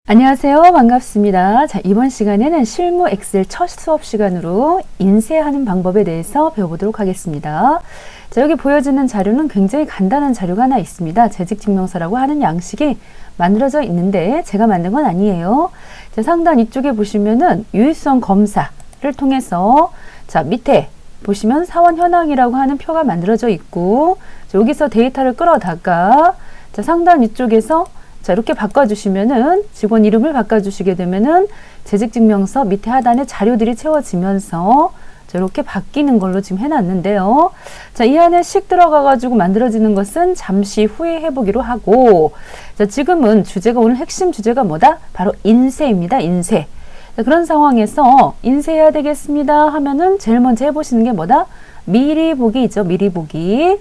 안녕하세요. 반갑습니다. 자, 이번 시간에는 실무 엑셀 첫 수업 시간으로 인쇄하는 방법에 대해서 배워보도록 하겠습니다. 자, 여기 보여지는 자료는 굉장히 간단한 자료가 하나 있습니다. 재직증명서라고 하는 양식이 만들어져 있는데 제가 만든 건 아니에요. 자, 상단 이쪽에 보시면은 유의성 검사를 통해서 자, 밑에 보시면 사원 현황이라고 하는 표가 만들어져 있고 자, 여기서 데이터를 끌어다가 자, 상단 위쪽에서 자, 이렇게 바꿔주시면은 직원 이름을 바꿔주시게 되면은 재직증명서 밑에 하단에 자료들이 채워지면서 자, 이렇게 바뀌는 걸로 지금 해놨는데요. 자, 이 안에 씩 들어가가지고 만들어지는 것은 잠시 후에 해보기로 하고, 자, 지금은 주제가 오늘 핵심 주제가 뭐다? 바로 인쇄입니다. 인쇄. 자, 그런 상황에서 인쇄해야 되겠습니다 하면은 제일 먼저 해보시는 게 뭐다? 미리 보기죠. 미리 보기.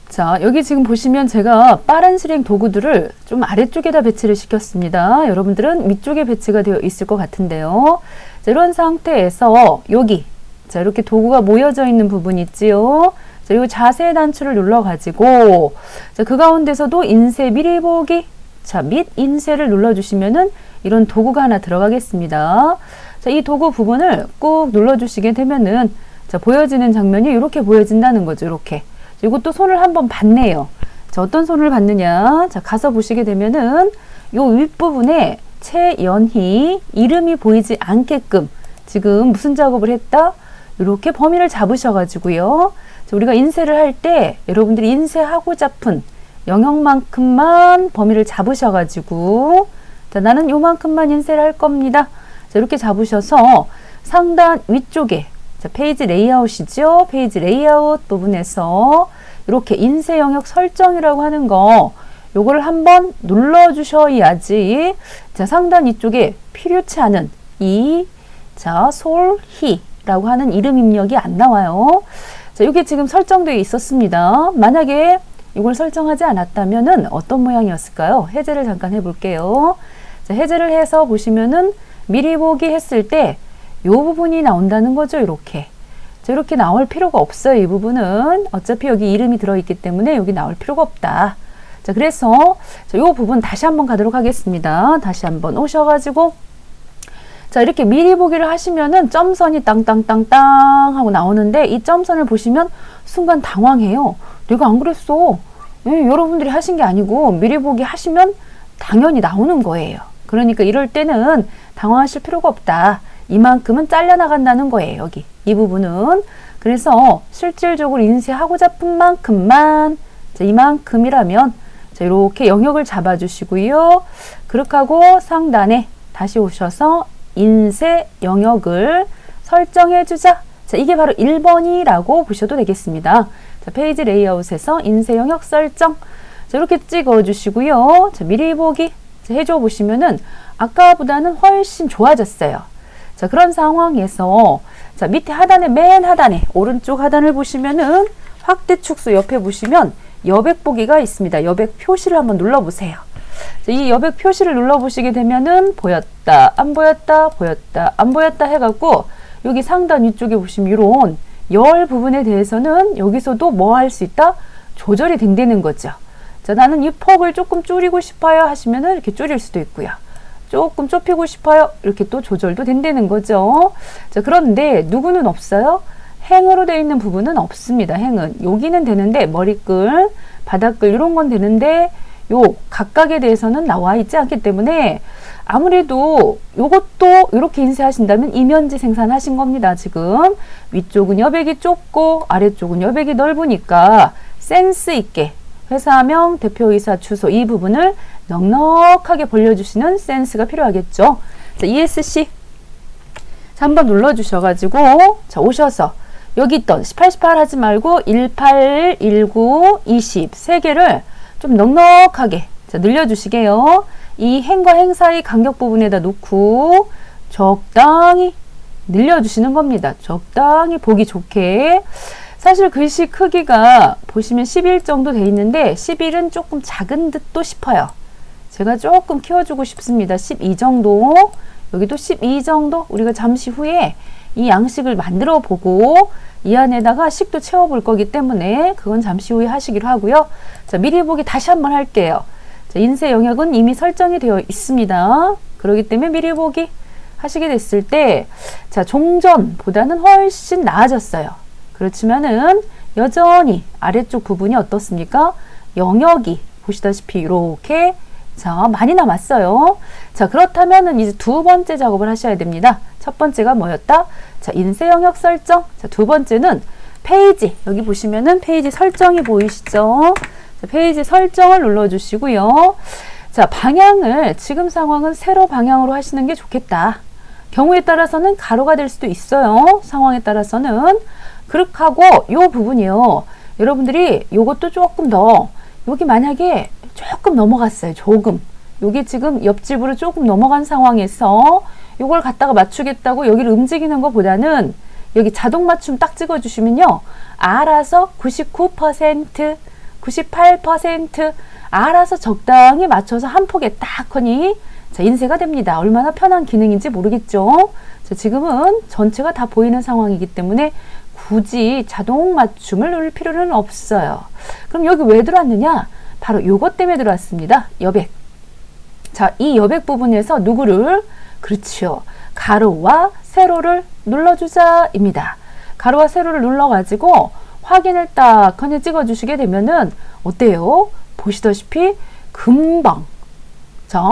자, 여기 지금 보시면 제가 빠른 실행 도구들을 좀 아래쪽에다 배치를 시켰습니다. 여러분들은 위쪽에 배치가 되어 있을 것 같은데요. 자, 이런 상태에서 여기 자, 이렇게 도구가 모여져 있는 부분 있지요. 자, 이 자세 단추를 눌러가지고 자, 그 가운데서도 인쇄 미리 보기 자, 및 인쇄를 눌러주시면은 이런 도구가 하나 들어가겠습니다. 자, 이 도구 부분을 꾹 눌러주시게 되면은 자, 보여지는 장면이 이렇게 보여진다는 거죠. 이렇게. 이것도 손을 한번 봤네요. 자, 어떤 손을 봤느냐? 자, 가서 보시게 되면은 요 윗부분에 최연희 이름이 보이지 않게끔 지금 무슨 작업을 했다? 이렇게 범위를 잡으셔가지고요. 자, 우리가 인쇄를 할 때 여러분들이 인쇄하고 잡은 영역만큼만 범위를 잡으셔가지고 자, 나는 요만큼만 인쇄를 할 겁니다. 자, 이렇게 잡으셔서 상단 위쪽에 자, 페이지 레이아웃이죠. 페이지 레이아웃 부분에서 이렇게 인쇄 영역 설정이라고 하는 거 요거를 한번 눌러 주셔야지 자, 상단 이쪽에 필요치 않은 이 자, 솔희라고 하는 이름 입력이 안 나와요. 자, 이게 지금 설정되어 있었습니다. 만약에 이걸 설정하지 않았다면은 어떤 모양이었을까요? 해제를 잠깐 해볼게요. 자, 해제를 해서 보시면은 미리 보기 했을 때 이 부분이 나온다는 거죠. 이렇게. 자, 이렇게 나올 필요가 없어요. 이 부분은. 어차피 여기 이름이 들어있기 때문에 여기 나올 필요가 없다. 자, 그래서 이 부분 다시 한번 가도록 하겠습니다. 다시 한번 오셔가지고 자, 이렇게 미리 보기를 하시면은 점선이 땅땅땅땅 하고 나오는데 이 점선을 보시면 순간 당황해요. 내가 안 그랬어. 예, 여러분들이 하신 게 아니고 미리 보기 하시면 당연히 나오는 거예요. 그러니까 이럴 때는 당황하실 필요가 없다. 이만큼은 잘려나간다는 거예요. 여기 이 부분은. 그래서 실질적으로 인쇄하고 잡은 만큼만 자, 이만큼이라면 자, 이렇게 영역을 잡아주시고요. 그렇게 하고 상단에 다시 오셔서 인쇄 영역을 설정해주자. 자, 이게 바로 1번이라고 보셔도 되겠습니다. 자, 페이지 레이아웃에서 인쇄 영역 설정. 자, 이렇게 찍어주시고요. 자, 미리 보기 자, 해줘 보시면은 아까보다는 훨씬 좋아졌어요. 자, 그런 상황에서 자, 밑에 하단에 맨 하단에 오른쪽 하단을 보시면은 확대 축소 옆에 보시면 여백 보기가 있습니다. 여백 표시를 한번 눌러보세요. 자, 이 여백 표시를 눌러보시게 되면은 보였다, 안 보였다, 보였다, 안 보였다 해갖고 여기 상단 위쪽에 보시면 이런 열 부분에 대해서는 여기서도 뭐 할 수 있다? 조절이 된다는 거죠. 자, 나는 이 폭을 조금 줄이고 싶어요 하시면은 이렇게 줄일 수도 있고요. 조금 좁히고 싶어요. 이렇게 또 조절도 된다는 거죠. 자, 그런데 누구는 없어요? 행으로 되어 있는 부분은 없습니다. 행은. 여기는 되는데 머리끈, 바닥끈 이런 건 되는데 요 각각에 대해서는 나와 있지 않기 때문에 아무래도 요것도 이렇게 인쇄하신다면 이면지 생산하신 겁니다. 지금 위쪽은 여백이 좁고 아래쪽은 여백이 넓으니까 센스 있게 회사명, 대표이사 주소 이 부분을 넉넉하게 벌려주시는 센스가 필요하겠죠. 자, ESC 자, 한번 눌러주셔가지고 자, 오셔서 여기 있던 18, 18 하지 말고 18, 19, 20 세 개를 좀 넉넉하게 자, 늘려주시게요. 이 행과 행 사이 간격 부분에다 놓고 적당히 늘려주시는 겁니다. 적당히 보기 좋게. 사실 글씨 크기가 보시면 11 정도 돼 있는데 11은 조금 작은 듯도 싶어요. 제가 조금 키워주고 싶습니다. 12 정도 여기도 12 정도 우리가 잠시 후에 이 양식을 만들어 보고 이 안에다가 식도 채워 볼 거기 때문에 그건 잠시 후에 하시기로 하고요. 자, 미리 보기 다시 한번 할게요. 자, 인쇄 영역은 이미 설정이 되어 있습니다. 그렇기 때문에 미리 보기 하시게 됐을 때, 자, 종전보다는 훨씬 나아졌어요. 그렇지만은 여전히 아래쪽 부분이 어떻습니까? 영역이 보시다시피 이렇게 자, 많이 남았어요. 자, 그렇다면은 이제 두 번째 작업을 하셔야 됩니다. 첫 번째가 뭐였다? 자, 인쇄 영역 설정. 자, 두 번째는 페이지. 여기 보시면은 페이지 설정이 보이시죠? 자, 페이지 설정을 눌러주시고요. 자, 방향을 지금 상황은 세로 방향으로 하시는 게 좋겠다. 경우에 따라서는 가로가 될 수도 있어요. 상황에 따라서는. 그렇게 하고 요 부분이요. 여러분들이 요것도 조금 더 여기 만약에 조금 넘어갔어요. 조금. 요게 지금 옆집으로 조금 넘어간 상황에서 요걸 갖다가 맞추겠다고 여기를 움직이는 것보다는 여기 자동 맞춤 딱 찍어주시면요. 알아서 99%, 98% 알아서 적당히 맞춰서 한 폭에 딱 하니 자, 인쇄가 됩니다. 얼마나 편한 기능인지 모르겠죠. 자, 지금은 전체가 다 보이는 상황이기 때문에 굳이 자동 맞춤을 누를 필요는 없어요. 그럼 여기 왜 들어왔느냐? 바로 요것 때문에 들어왔습니다. 여백. 자, 이 여백 부분에서 누구를? 그렇죠. 가로와 세로를 눌러주자입니다. 가로와 세로를 눌러가지고 확인을 딱 찍어주시게 되면은 어때요? 보시다시피 금방 자,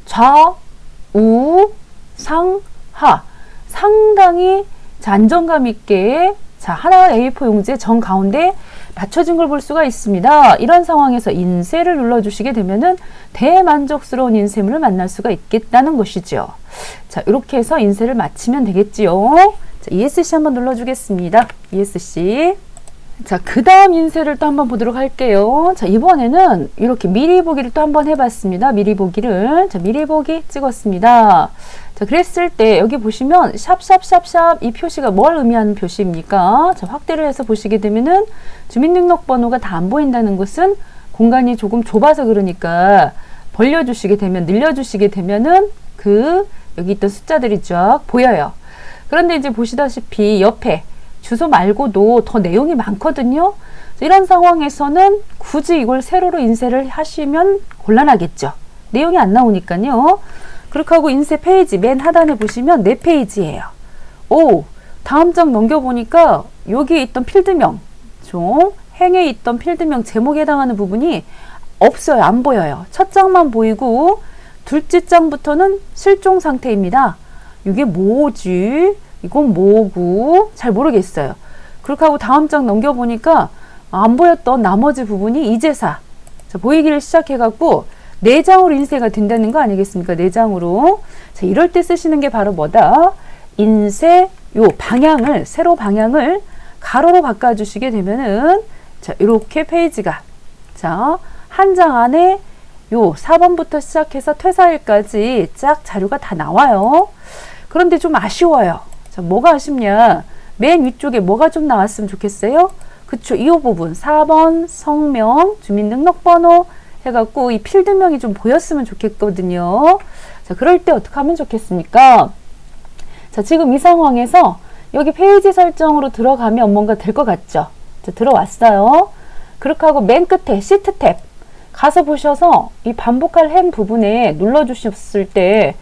좌우 상하 상당히 안정감 있게 자, 하나 A4 용지의 정 가운데 맞춰진 걸 볼 수가 있습니다. 이런 상황에서 인쇄를 눌러주시게 되면은 대만족스러운 인쇄물을 만날 수가 있겠다는 것이죠. 자, 이렇게 해서 인쇄를 마치면 되겠지요. 자, ESC 한번 눌러주겠습니다. ESC. 자, 그 다음 인쇄를 또 한번 보도록 할게요. 자, 이번에는 이렇게 미리 보기를 또 한번 해봤습니다. 미리 보기를. 자, 미리 보기 찍었습니다. 자, 그랬을 때 여기 보시면 샵샵샵샵 이 표시가 뭘 의미하는 표시입니까? 자, 확대를 해서 보시게 되면은 주민등록번호가 다 안 보인다는 것은 공간이 조금 좁아서 그러니까 벌려주시게 되면 늘려주시게 되면은 여기 있던 숫자들이 쫙 보여요. 그런데 이제 보시다시피 옆에 주소 말고도 더 내용이 많거든요. 이런 상황에서는 굳이 이걸 세로로 인쇄를 하시면 곤란하겠죠. 내용이 안 나오니까요. 그렇게 하고 인쇄 페이지 맨 하단에 보시면 4페이지예요. 오, 다음 장 넘겨보니까 여기 있던 필드명, 행에 있던 필드명 제목에 해당하는 부분이 없어요. 안 보여요. 첫 장만 보이고 둘째 장부터는 실종 상태입니다. 이게 뭐지? 이건 뭐고? 잘 모르겠어요. 그렇게 하고 다음 장 넘겨보니까 안 보였던 나머지 부분이 이제사 자, 보이기를 시작해갖고 4장으로 인쇄가 된다는 거 아니겠습니까? 4장으로. 자, 이럴 때 쓰시는 게 바로 뭐다? 인쇄 요 방향을 세로 방향을 가로로 바꿔주시게 되면은 자, 이렇게 페이지가 자, 한 장 안에 요 4번부터 시작해서 퇴사일까지 쫙 자료가 다 나와요. 그런데 좀 아쉬워요. 자, 뭐가 아쉽냐? 맨 위쪽에 뭐가 좀 나왔으면 좋겠어요? 그쵸, 이 부분 4번 성명, 주민등록번호 해갖고 이 필드명이 좀 보였으면 좋겠거든요. 자, 그럴 때 어떻게 하면 좋겠습니까? 자, 지금 이 상황에서 여기 페이지 설정으로 들어가면 뭔가 될 것 같죠? 자, 들어왔어요. 그렇게 하고 맨 끝에 시트 탭 가서 보셔서 이 반복할 행 부분에 눌러주셨을 때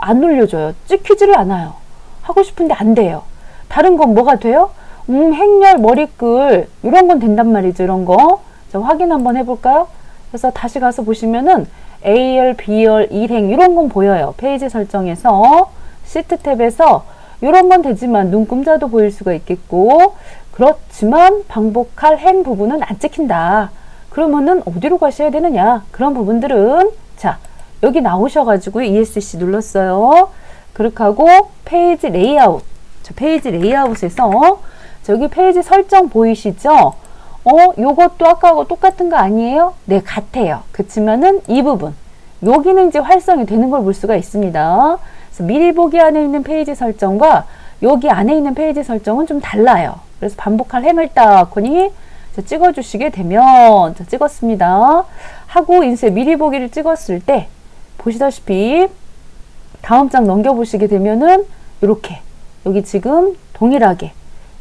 안 눌려줘요. 찍히지를 않아요. 하고 싶은데 안 돼요. 다른 건 뭐가 돼요? 행렬, 머리글 이런 건 된단 말이죠. 이런 거. 자, 확인 한번 해볼까요? 그래서 다시 가서 보시면은 A열, B열, 일행 이런 건 보여요. 페이지 설정에서 시트 탭에서 이런 건 되지만 눈금자도 보일 수가 있겠고 그렇지만 반복할 행 부분은 안 찍힌다. 그러면은 어디로 가셔야 되느냐? 그런 부분들은 자, 여기 나오셔가지고 ESC 눌렀어요. 그렇게 하고 페이지 레이아웃. 자, 페이지 레이아웃에서 저기 페이지 설정 보이시죠? 요것도 아까하고 똑같은 거 아니에요? 네, 같아요. 그치만은 이 부분. 여기는 이제 활성이 되는 걸 볼 수가 있습니다. 그래서 미리 보기 안에 있는 페이지 설정과 여기 안에 있는 페이지 설정은 좀 달라요. 그래서 반복할 행을 딱 하니 찍어주시게 되면 자, 찍었습니다. 하고 인쇄 미리 보기를 찍었을 때 보시다시피 다음 장 넘겨보시게 되면은 이렇게 여기 지금 동일하게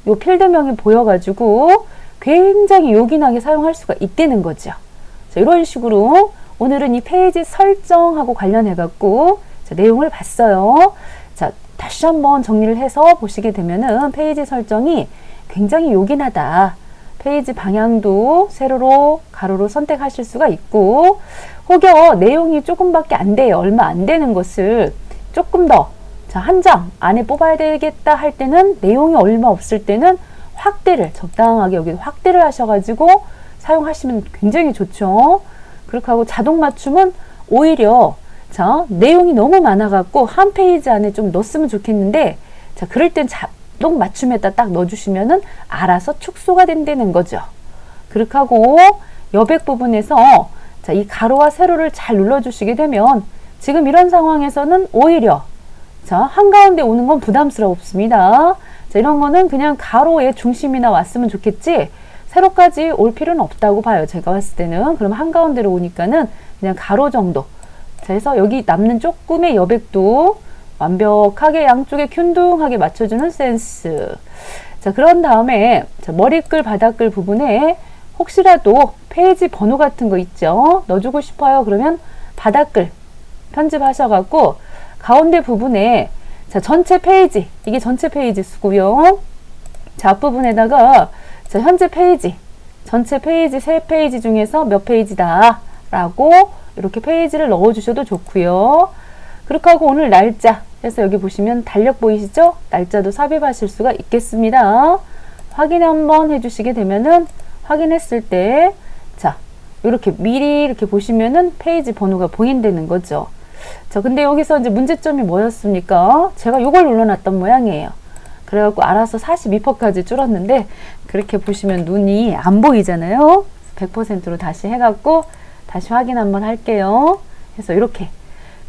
요 필드명이 보여가지고 굉장히 요긴하게 사용할 수가 있다는 거죠. 자, 이런 식으로 오늘은 이 페이지 설정하고 관련해 갖고 내용을 봤어요. 자, 다시 한번 정리를 해서 보시게 되면은 페이지 설정이 굉장히 요긴하다. 페이지 방향도 세로로 가로로 선택하실 수가 있고, 혹여 내용이 조금밖에 안 돼요. 얼마 안 되는 것을 조금 더 한 장 안에 뽑아야 되겠다 할 때는, 내용이 얼마 없을 때는 확대를 적당하게 여기 확대를 하셔가지고 사용하시면 굉장히 좋죠. 그렇게 하고 자동 맞춤은 오히려 내용이 너무 많아갖고 한 페이지 안에 좀 넣었으면 좋겠는데, 그럴 땐 자동 맞춤에다 딱 넣어주시면은 알아서 축소가 된다는 거죠. 그렇게 하고 여백 부분에서 이 가로와 세로를 잘 눌러주시게 되면 지금 이런 상황에서는 오히려 한가운데 오는 건 부담스럽습니다. 이런 거는 그냥 가로의 중심이나 왔으면 좋겠지 세로까지 올 필요는 없다고 봐요. 제가 봤을 때는. 그럼 한가운데로 오니까는 그냥 가로 정도. 그래서 여기 남는 조금의 여백도 완벽하게 양쪽에 균등하게 맞춰주는 센스. 그런 다음에 머리글, 바닥글 부분에 혹시라도 페이지 번호 같은 거 있죠. 넣어주고 싶어요. 그러면 바닥글 편집하셔갖고 가운데 부분에 전체 페이지, 이게 전체 페이지 수고요. 앞부분에다가 현재 페이지, 전체 페이지 3페이지 중에서 몇 페이지다 라고 이렇게 페이지를 넣어주셔도 좋고요. 그렇게 하고 오늘 날짜 해서 여기 보시면 달력 보이시죠? 날짜도 삽입하실 수가 있겠습니다. 확인 한번 해주시게 되면은 확인했을 때 이렇게 미리 이렇게 보시면은 페이지 번호가 보인다는 거죠. 근데 여기서 이제 문제점이 뭐였습니까? 제가 이걸 눌러놨던 모양이에요. 그래갖고 알아서 42%까지 줄었는데, 그렇게 보시면 눈이 안 보이잖아요. 100%로 다시 해갖고 다시 확인 한번 할게요. 그래서 이렇게.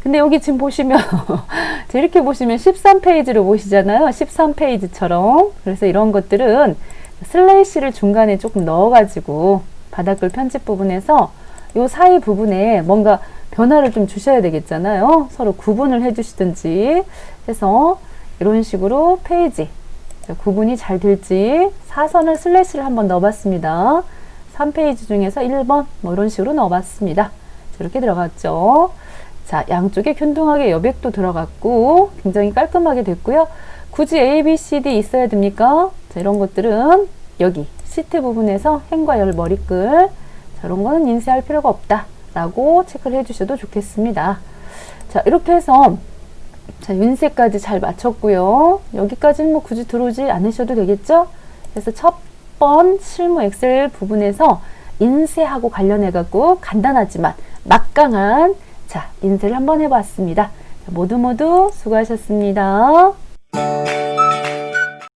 근데 여기 지금 보시면 이렇게 보시면 13페이지로 보시잖아요. 13페이지처럼. 그래서 이런 것들은 슬래시를 중간에 조금 넣어가지고 바닥글 편집 부분에서 요 사이 부분에 뭔가 변화를 좀 주셔야 되겠잖아요. 서로 구분을 해주시든지 해서 이런 식으로 페이지 구분이 잘 될지 사선을 슬래시를 한번 넣어봤습니다. 3페이지 중에서 1번 뭐 이런 식으로 넣어봤습니다. 이렇게 들어갔죠. 양쪽에 균등하게 여백도 들어갔고 굉장히 깔끔하게 됐고요. 굳이 A, B, C, D 있어야 됩니까? 이런 것들은 여기 시트 부분에서 행과 열 머리글 이런 거는 인쇄할 필요가 없다 라고 체크를 해주셔도 좋겠습니다. 이렇게 해서 윤세까지 잘 마쳤고요. 여기까지는 뭐 굳이 들어오지 않으셔도 되겠죠? 그래서 첫 번 실무 엑셀 부분에서 인쇄하고 관련해 갖고 간단하지만 막강한 인쇄를 한번 해봤습니다. 모두 수고하셨습니다.